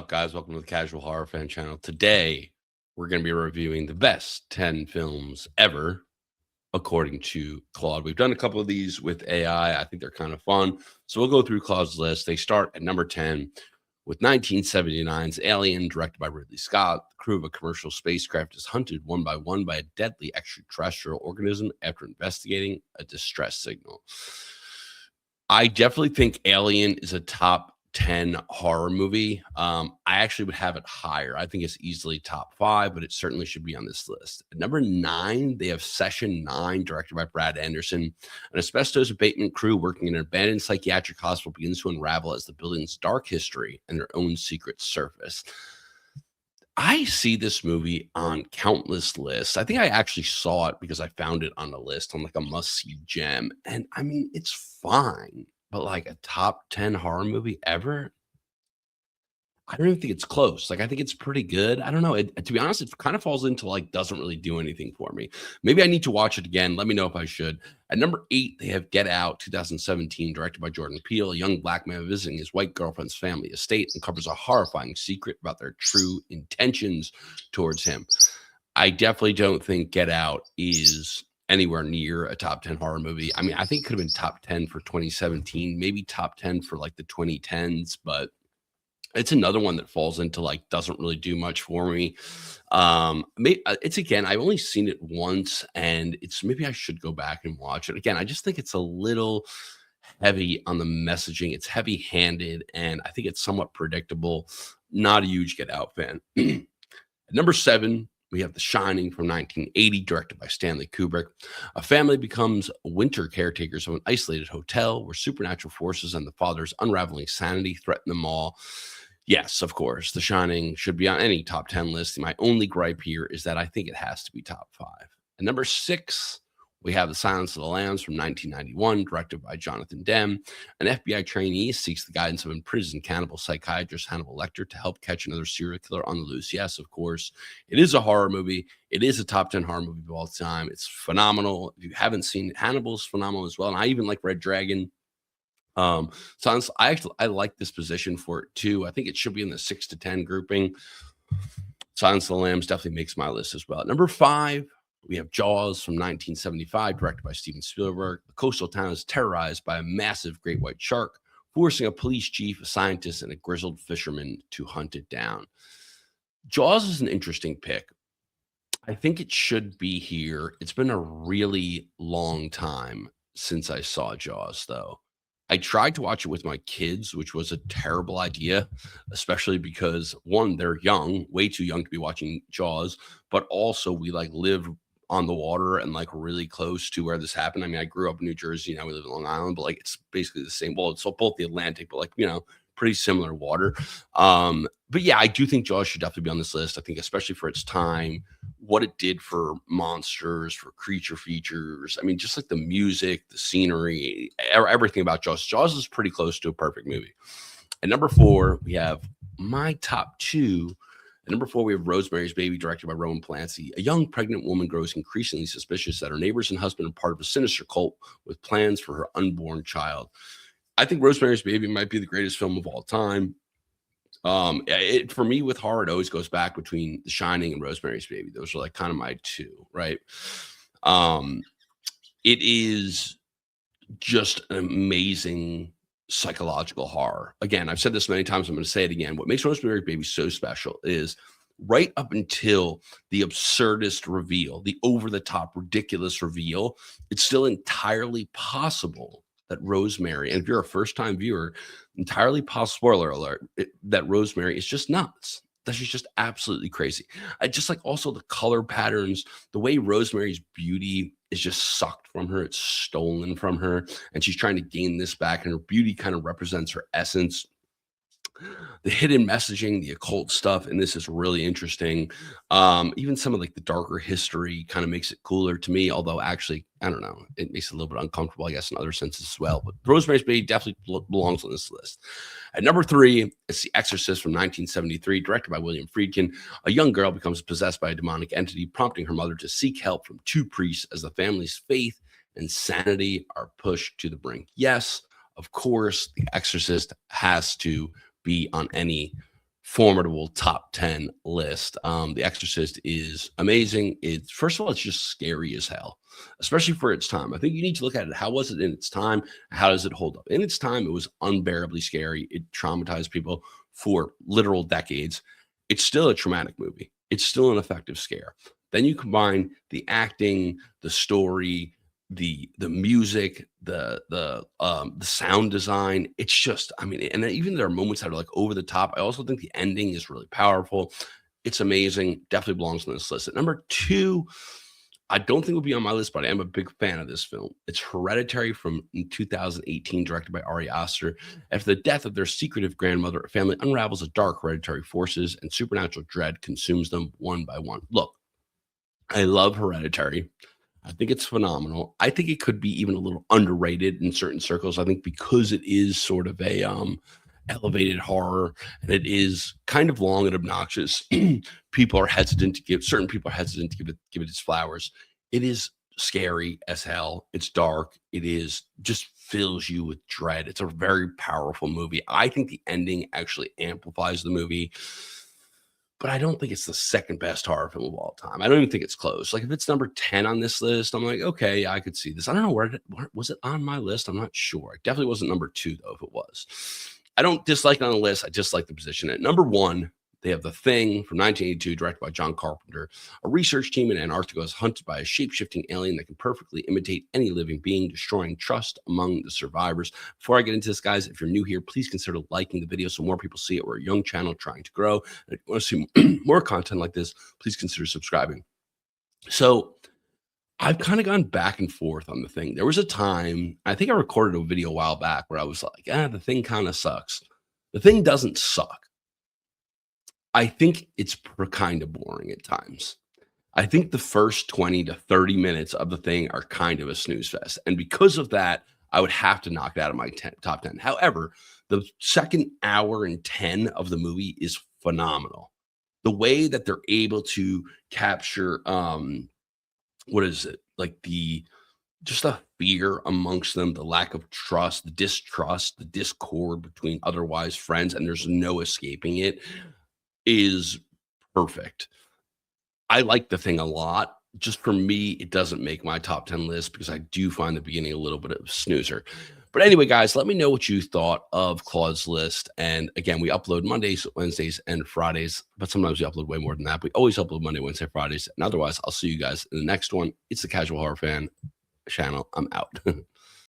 guys? Welcome to the Casual Horror Fan Channel. Today, we're going to be reviewing the best 10 films ever, according to Claude. We've done a couple of these with AI. I think they're kind of fun. So we'll go through Claude's list. They start at number 10 with 1979's Alien, directed by Ridley Scott. The crew of a commercial spacecraft is hunted one by one by a deadly extraterrestrial organism after investigating a distress signal. I definitely think Alien is a top 10 horror movie. I actually would have it higher. I think it's easily top 5, but it certainly should be on this list. At number 9, they have Session 9, directed by Brad Anderson. An asbestos abatement crew working in an abandoned psychiatric hospital begins to unravel as the building's dark history and their own secrets surface. I see this movie on countless lists. I think I actually saw it because I found it on a list on like a must-see gem. And I mean, it's fine, but like a top 10 horror movie ever, I don't even think it's close. Like, I think it's pretty good. I don't know. To be honest, it kind of falls into like doesn't really do anything for me. Maybe I need to watch it again. Let me know if I should. At number 8, they have Get Out, 2017, directed by Jordan Peele. A young black man visiting his white girlfriend's family estate uncovers a horrifying secret about their true intentions towards him. I definitely don't think Get Out is anywhere near a top 10 horror movie. I mean, I think it could have been top 10 for 2017, maybe top 10 for like the 2010s, but it's another one that falls into like doesn't really do much for me. It's again, I've only seen it once, and it's maybe I should go back and watch it again. I just think it's a little heavy on the messaging. It's heavy-handed, and I think it's somewhat predictable. Not a huge Get Out fan. At number 7, we have The Shining from 1980, directed by Stanley Kubrick. A family becomes winter caretakers of an isolated hotel where supernatural forces and the father's unraveling sanity threaten them all. Yes, of course, The Shining should be on any top 10 list. My only gripe here is that I think it has to be top 5. At number 6, we have The Silence of the Lambs from 1991, directed by Jonathan Demme. An FBI trainee seeks the guidance of imprisoned cannibal psychiatrist Hannibal Lecter to help catch another serial killer on the loose. Yes, of course. It is a horror movie. It is a top 10 horror movie of all time. It's phenomenal. If you haven't seen it, Hannibal's phenomenal as well. And I even like Red Dragon. Silence, I like this position for it too. I think it should be in the 6 to 10 grouping. Silence of the Lambs definitely makes my list as well. At number 5, we have Jaws from 1975, directed by Steven Spielberg. The coastal town is terrorized by a massive great white shark, forcing a police chief, a scientist, and a grizzled fisherman to hunt it down. Jaws is an interesting pick. I think it should be here. It's been a really long time since I saw Jaws, though. I tried to watch it with my kids, which was a terrible idea, especially because, one, they're young, way too young to be watching Jaws, but also we like live on the water and like really close to where this happened. I mean, I grew up in New Jersey, now we live in Long Island, but like it's basically the same. Well, it's both the Atlantic, but like, pretty similar water. But yeah, I do think Jaws should definitely be on this list. I think especially for its time, what it did for monsters, for creature features. I mean, just like the music, the scenery, everything about Jaws. Jaws is pretty close to a perfect movie. At number 4, we have my top 2. At number 4, we have Rosemary's Baby, directed by Roman Polanski. A young pregnant woman grows increasingly suspicious that her neighbors and husband are part of a sinister cult with plans for her unborn child. I think Rosemary's Baby might be the greatest film of all time. For me with horror, it always goes back between The Shining and Rosemary's Baby. Those are like kind of my 2, right? It is just an amazing psychological horror. Again, I've said this many times. I'm going to say it again. What makes Rosemary's Baby so special is right up until the absurdist reveal, the over-the-top ridiculous reveal, it's still entirely possible that Rosemary, and if you're a first-time viewer, entirely possible, spoiler alert, that Rosemary is just nuts. That she's just absolutely crazy. I just like also the color patterns, the way Rosemary's beauty is just sucked from her. It's stolen from her, and she's trying to gain this back, and her beauty kind of represents her essence. The hidden messaging, the occult stuff, and this is really interesting. Even some of like the darker history kind of makes it cooler to me, although actually, I don't know, it makes it a little bit uncomfortable, I guess, in other senses as well. But Rosemary's Baby definitely belongs on this list. At number 3, it's The Exorcist from 1973, directed by William Friedkin. A young girl becomes possessed by a demonic entity, prompting her mother to seek help from 2 priests as the family's faith and sanity are pushed to the brink. Yes, of course, The Exorcist has to be on any formidable top 10 list. The Exorcist is amazing. It's first of all, it's just scary as hell, especially for its time. I think you need to look at it. How was it in its time? How does it hold up? In its time, it was unbearably scary. It traumatized people for literal decades. It's still a traumatic movie. It's still an effective scare. Then you combine the acting, the story, the music, the sound design. It's just, I mean, and even there are moments that are like over the top. I also think the ending is really powerful. It's amazing. Definitely belongs on this list. At number two, I don't think it will be on my list, but I am a big fan of this film. It's Hereditary from 2018, directed by Ari Aster. After the death of their secretive grandmother, a family unravels a dark hereditary forces and supernatural dread consumes them one by one. Look, I love Hereditary. I think it's phenomenal. I think it could be even a little underrated in certain circles. I think because it is sort of a elevated horror and it is kind of long and obnoxious, people are hesitant to give certain people are hesitant to give it its flowers. It is scary as hell. It's dark. It is just fills you with dread. It's a very powerful movie. I think the ending actually amplifies the movie, but I don't think it's the second best horror film of all time. I don't even think it's close. Like if it's number 10 on this list, I'm like, okay, I could see this. I don't know where was it on my list? I'm not sure. It definitely wasn't number 2 though, if it was. I don't dislike it on the list. I just like the position. At number 1, they have The Thing from 1982, directed by John Carpenter. A research team in Antarctica is hunted by a shape-shifting alien that can perfectly imitate any living being, destroying trust among the survivors. Before I get into this, guys, if you're new here, please consider liking the video so more people see it. We're a young channel trying to grow. And if you want to see more content like this, please consider subscribing. So I've kind of gone back and forth on The Thing. There was a time, I think I recorded a video a while back where I was like, The Thing kind of sucks. The Thing doesn't suck. I think it's kind of boring at times. I think the first 20 to 30 minutes of The Thing are kind of a snooze fest. And because of that, I would have to knock it out of my top 10. However, the second hour and 10 of the movie is phenomenal. The way that they're able to capture, what is it? Like just the fear amongst them, the lack of trust, the distrust, the discord between otherwise friends, and there's no escaping it, is perfect. I like The Thing a lot. Just for me, it doesn't make my top 10 list because I do find the beginning a little bit of a snoozer. But anyway, guys, let me know what you thought of Claude's list. And again, we upload Mondays, Wednesdays, and Fridays, but sometimes we upload way more than that. We always upload Monday, Wednesday, Fridays. And otherwise, I'll see you guys in the next one. It's the Casual Horror Fan channel. I'm out.